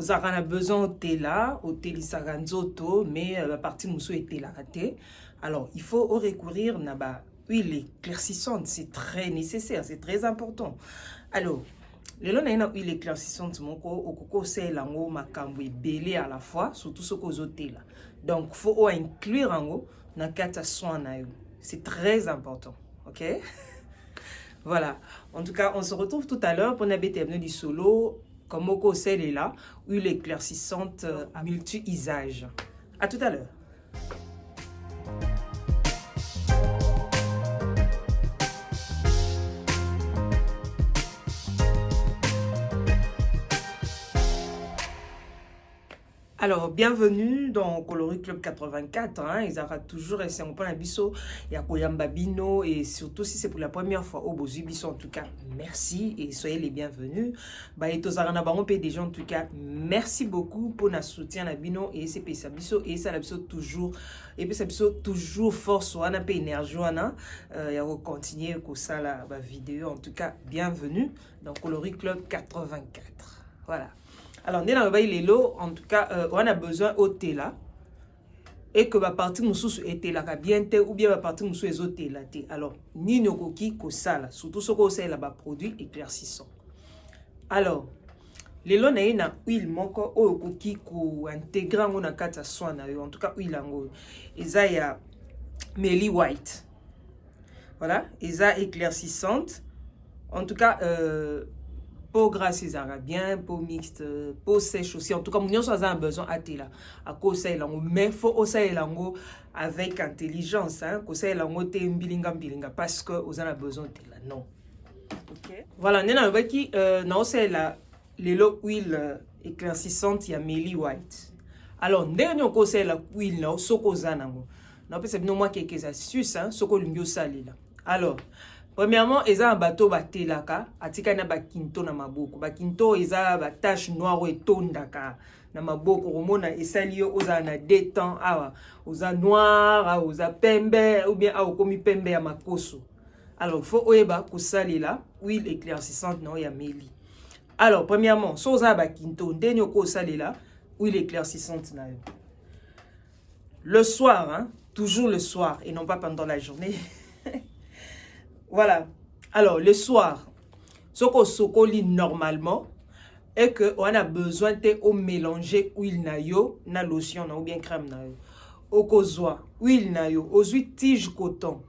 Vous avez besoin de tela, au télisaganzoto, mais la partie moussou est raté. Alors, il faut recourir à la huile éclaircissante. C'est très nécessaire, c'est très important. Alors, les gens qui ont huile éclaircissante, au coco, c'est l'ango makambo belé à la fois, surtout ce que tela. Donc, il faut inclure ango dans le cas soin. C'est très important. Ok? Voilà. En tout cas, on se retrouve tout à l'heure pour une BTM du solo. Comme Moko Sel est là, huile éclaircissante à multi-usage. À tout à l'heure. Alors, bienvenue dans Coloris Club 84. Hein. Ils auront toujours essayé un peu biso, il y a Koyamba Bino, et surtout si c'est pour la première fois au Bozu Biso, en tout cas, merci et soyez les bienvenus. Bah, et tous des gens, en tout cas, merci beaucoup pour notre soutien à Bino et c'est ça biso et ça la biso toujours et puis ça biso toujours force ou un peu énergie il y a continuer comme ça la vidéo. En tout cas, bienvenue dans Coloris Club 84. Voilà. Alors, en tout cas, on a besoin de tela et que la partie moussou est là bien ou bien la partie moussou est tela. Alors, ni no koki ko sala, surtout ce qu'on sait là bas produit éclaircissant. Alors, les lots na ina huile moko o koki ko intégrer ngo na kata soin na yo, en tout cas huile ngo. Eza ya Melly White. Voilà, eza éclaircissante. En tout cas, peau grasse, bien, peau mixte, peau sèche aussi. En tout cas, nous avons besoin de là. À cause de mais il faut aussi avec intelligence. Parce que vous avez besoin de là. Non. Okay. Voilà, nous avons les huile éclaircissante, il y a Melly White. Alors, nous avons la huile, nous avons quelques astuces, ce que nous avons. Alors, premièrement, ils ont un bateau batelaka, atika na bakinto na maboko. Bakinto eza ba tache noire et tondaka na maboko. Romona esalio oza na détend awa, oza noir, oza pembe ou bien awa komi pembe ya makoso. Alors, faut oeba kosalela huile éclaircissante na ya Melly. Alors, premièrement, so oza bakinto ndenyo ko salela huile éclaircissante na yo. Le soir, hein, toujours le soir et non pas pendant la journée. Voilà. Alors, le soir, ce qu'on sokoli normalement est que on a besoin de mélanger huile na yo, na lotion na ou bien crème na yo. Au kozwa, huile na yo, aux huiles tige coton.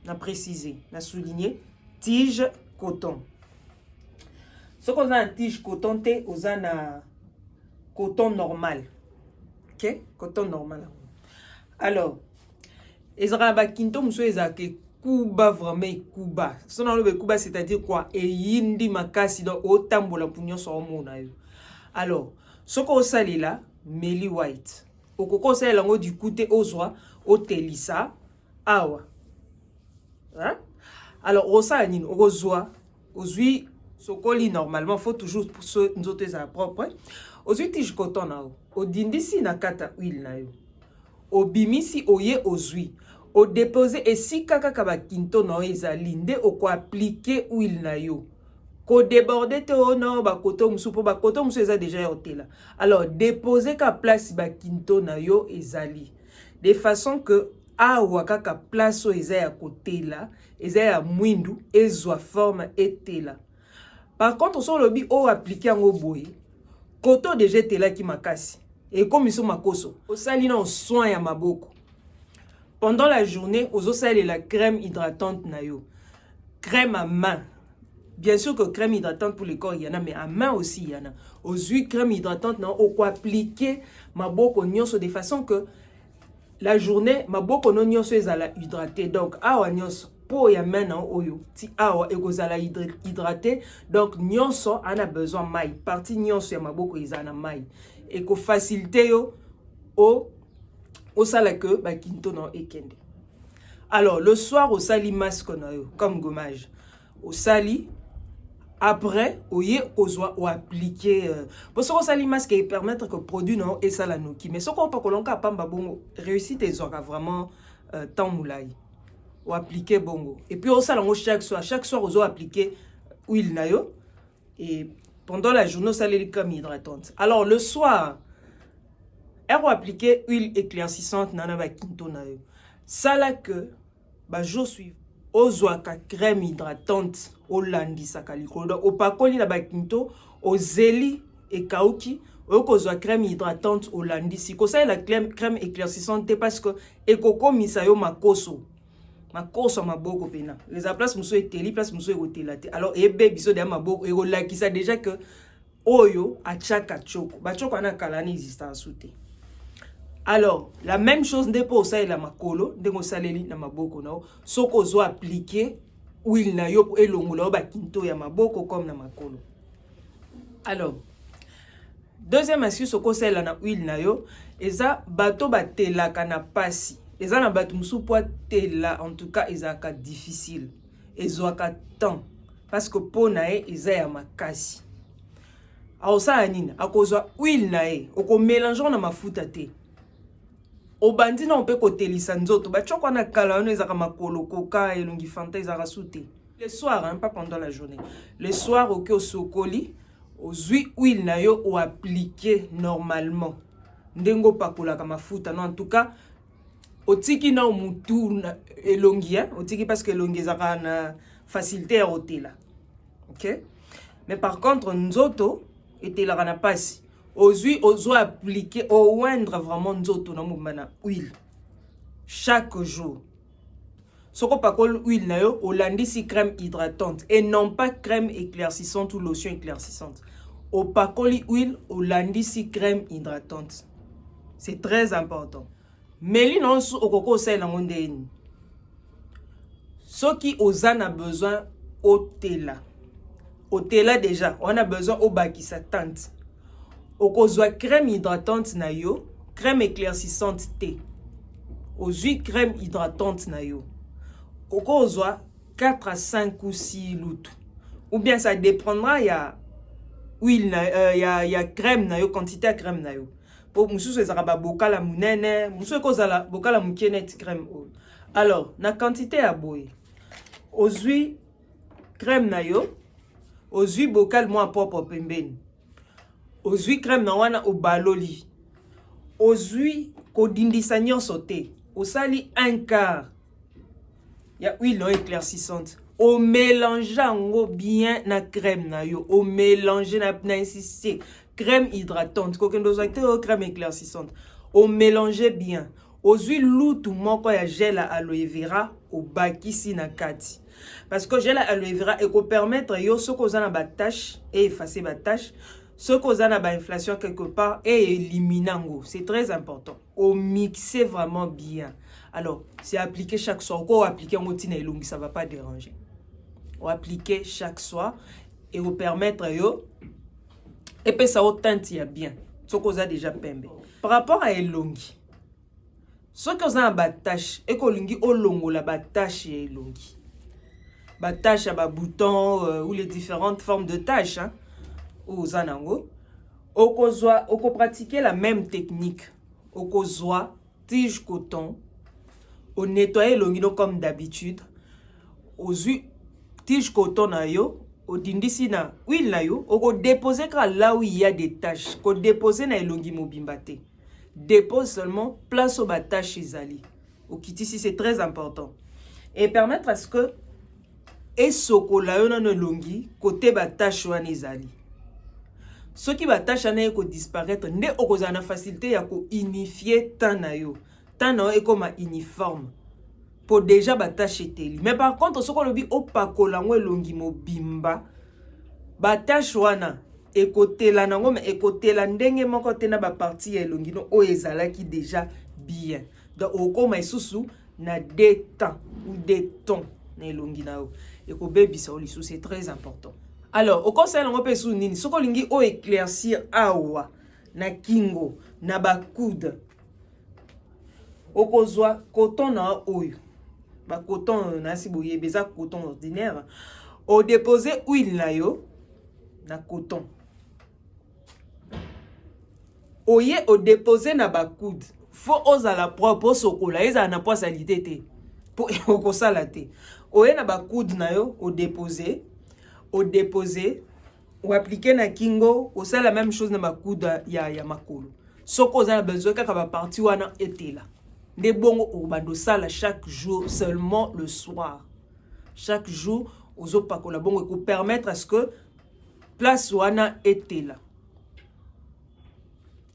Na préciser, na souligner, tige coton. Ce qu'on a en tige coton, te aux na coton normal. OK? Coton normal. Alors, ezra ba kinto muso ezake Kuba vraiment Kuba. Son nom le Kuba c'est-à-dire quoi? Et yindi makasi donc autant la pugnon sur mon ayo. Alors, ce qu'on sali là, Melly White. Au coco c'est l'ango du côté aux oies, au telisa, awa. Hein? Alors, au salin, aux oies, aux huiles, ce qu'on normalement faut toujours pour ceux nous autres à propre. Aux huiles tige coton na au dindisi na kata huile na yo. Au bimisi oye aux huiles. Au déposer et si kaka kaba kinto no ezali nde o ko appliquer huile na yo ko déborder te ono ba koto musu po ba koto musu eza déjà hotela. Alors déposer ka place ba kinto na yo ezali de façon que awa kaka place o eza ya côté là eza ya mwindu ezwa forme etela. Par contre so lobi o appliquer ngo boye koto déjà tela ki makasi et comme iso makoso o sali na soin ya maboko. Pendant la journée, aux osales et la crème hydratante nayo. Crème à main. Bien sûr que crème hydratante pour le corps, il y en a, mais à main aussi, il y en a. Aux huiles crème hydratante, on peut appliquer ma boko nyonso de façon que la journée, ma boko non nyonso est à la hydrater. Donc, awa nyonso, pour ya main na oyo, ti awa ego à la hydrater. Donc, nyonso, on a besoin de maille. Partie nyonso ya ma boko est à la maille. Et que faciliter yo, au au sala que ba kinto no ekende. Alors le soir au sali masque comme gommage. Au sali après oye kozwa ou appliquer pour ce sali masque et permettre que produit non et ça la noki. Mais ce qu'on pas kolonka pamba bongo réussite et aura vraiment temps moulay ou appliquer bongo. Et puis au salon chaque soir aux appliquer huile na yo et pendant la journée, ça les crème hydratante. Alors le soir, elle va appliquer huile éclaircissante nana ba kinto na yo. Ça là que ba jour suivant, ozoaka crème hydratante au lundi sakalikolo. Au pakoli na ba kinto, au zeli et kauki, au kozwa crème hydratante au lundi. Si ça la crème éclaircissante parce que ekoko misayo makoso. Makoso maboko pena. Les place muso eteli place muso egotelate. Alors ebe biso de maboko e rolakisa déjà que oyo achaka choko. Ba choko na kalani existence souté. Alors, la même chose n'est pas ça et la makolo, ndeko saleli na maboko na soko zo appliquer huile na yo pour elongola ba kinto ya maboko comme na makolo. Alors, deuxième astuce soko sala na huile na yo, eza bato batelaka na pasi. Eza na bato musu po tela en tout cas ezaka difficile. Ezwaka temps parce que po na e eza ya makasi. Alors ça anine, akozwa huile na e, oko mélanger na mafuta te. Obandi na mpe kotelisa nzoto ba choko na kala no ezaka makolo koka elongi fanta ezaka souté. Le soir hein, pas pendant la journée. Le soir au sokoli ozui huile na yo o appliquer normalement. Ndengo pakola ka mafuta non en tout cas otiki na mutu elongi hein, otiki parce que elongi ezaka na facilité à otela. OK? Mais par contre nzoto etela na pasi. Ozui ozo appliquer au oindre vraiment nzoto na mumana huile chaque jour. Soko pakol huile na yo olandisi crème hydratante et non pas crème éclaircissante ou lotion éclaircissante. Au pakoli huile olandisi crème hydratante. C'est très important. Meli non su okoko sel na mondeni. Ce qui ozan a besoin otela. Otela déjà, on a besoin au bakisa tante. Okozwa crème hydratante na yo, crème éclaircissante thé. Ozui crème hydratante na yo. Okozwa 4 à 5 ou 6 loutres. Ou bien ça dépendra ya huile na ya crème na yo, quantité de crème na yo. Pour mususu ezaka ba bokala munene, mususu kozala bokala mukenet crème oil. Alors, na quantité ya boye. Ozui crème na yo, ozui bokal moi propre pembeni. Ozui crème na wana obaloli. Ozui kodindisa nyonso te. Osali un quart. Ya huile éclaircissante. O mélange ngo bien na crème na yo. O mélange na insister. Crème hydratante. Kokendo zate o crème éclaircissante. O mélange bien. Ozui lutu moko ya gel à aloe vera o bakisi na kati. Parce que gel à aloe vera eko permettre yo soko za ba tache et effacer ba tache. Ce qu'on a une inflation quelque part est éliminant. C'est très important. Au mixer vraiment bien. Alors, c'est appliqué chaque soir. Quand on applique un motine et long, ça ne va pas déranger. On applique chaque soir et vous permettre yo. Et puis ça teinte bien. Ce qu'on a déjà pembe. Par rapport à elongi. Ce qu'on a batache et qu'on lungi au longo la batache et elongi. Batache à bouton ou les différentes formes de taches hein. Aux anango, oko pratiquer la même technique. Oko zoa tige coton, au nettoyer l'ongino comme d'habitude. Ozu tige coton na yo, au dindisi na huile na yo, oko déposer là où il y a des taches. Ko déposer na elongi mobimbate. Dépose seulement place au batache izali. Au kitisi c'est très important. Et permettre à ce que et sokola yo na elongi côté batache wana izali. Ce qui va tâcher ko disparaître, ne okozana facilité ya ko unifier tanayo. Tanayo est comme uniforme. Pour déjà batache teli. Mais par contre, ce qu'on le dit au pakola ngwe longi mobimba, batache wana ekote la nango mais ekote la ndenge moko te na ba partie ya longi no o ezala ki déjà bien. Donc okoma isusu na des temps ou des tons na longi na o. Eko bebisa o lisu c'est très important. Alors, au conseil, on peut sou nini. Soko lingi o éclaircir awa na kingo na ba coude. Okozwa coton na oyo. Ba coton na si boye beza coton ordinaire. O déposer huile na yo na coton. Oye o déposer na ba coude. Faut osa la propre sokola eza na poa salité te. Pour okosala te. Oye na ba coude na yo o déposer. Au déposer ou appliquer na kingo, ou c'est la même chose na makuda ya makolo. Soko za besoin kaka ba parti wana etela. Nde bongo o bando sala chaque jour, seulement le soir. Chaque jour, ozo pakola bongo pour permettre à ce que place wana etela.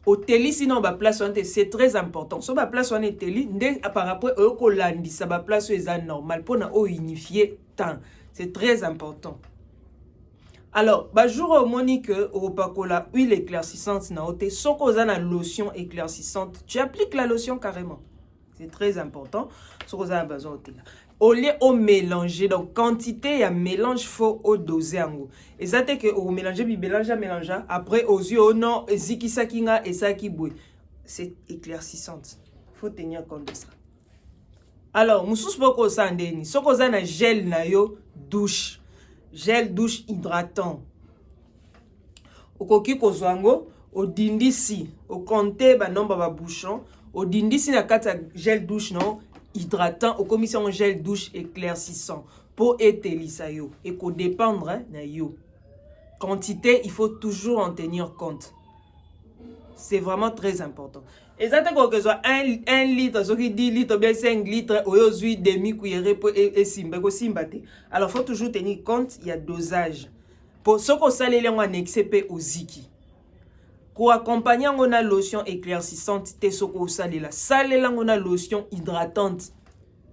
Oteli sinon ba place wana c'est très important. So ba place wana eteli nde par rapport au kolandi ça ba place est normal pour na o unifier temps. C'est très important. Alors, bah jour au monique au pakola huile éclaircissante na ote soko za na lotion éclaircissante, tu appliques la lotion carrément. C'est très important. Soko za na besoin ote là. Au lieu au mélanger donc quantité ya mélange faut au doser ango. Et ça te que au mélanger après aux yeux au non ziki sakinga et ça qui bouille. C'est éclaircissante. Faut tenir compte de ça. Alors, musus boko sandeni, soko za na gel na yo douche. Gel douche hydratant. Au koki kozwango, au dindisi, au compte ba nomba ba bouchon, au dindisi na kata gel douche non hydratant, au commission gel douche éclaircissant pour ételisa yo et ko dépendre na yo. Quantité, il faut toujours en tenir compte. C'est vraiment très important. Et ça te que soit 1 litre, ce qui 10 litres, bien 5 litres, ou demi-cuillerée et simbate. Alors, il faut toujours tenir compte, il y a dosage. Pour ce qu'on sale les en XP au ziki. Pour accompagner on a lotion éclaircissante, te soko sale la. Sale la on a lotion hydratante.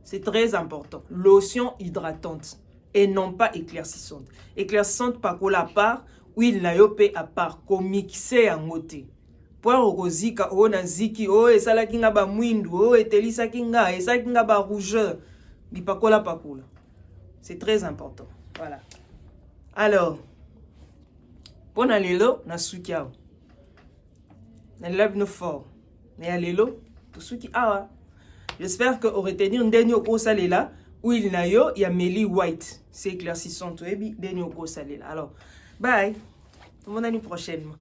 C'est très important. Lotion hydratante et non pas éclaircissante. Éclaircissante par la part, huile na yope à part, qu'on mixer en côté. Pour okozika o na ziki o esala kinga ba mwindu o etelisa kinga esa kinga ba rougeur bipakola pakola. C'est très important. Voilà. Alors pour na lelo na sukiao. Na lève no fort. Mais lelo to suki awa. J'espère que au retenir ndeni oko salela huile na yo ya meli white. C'est éclaircissant to ebi ndeni oko salela. Alors bye. Tout le monde à l'année prochaine.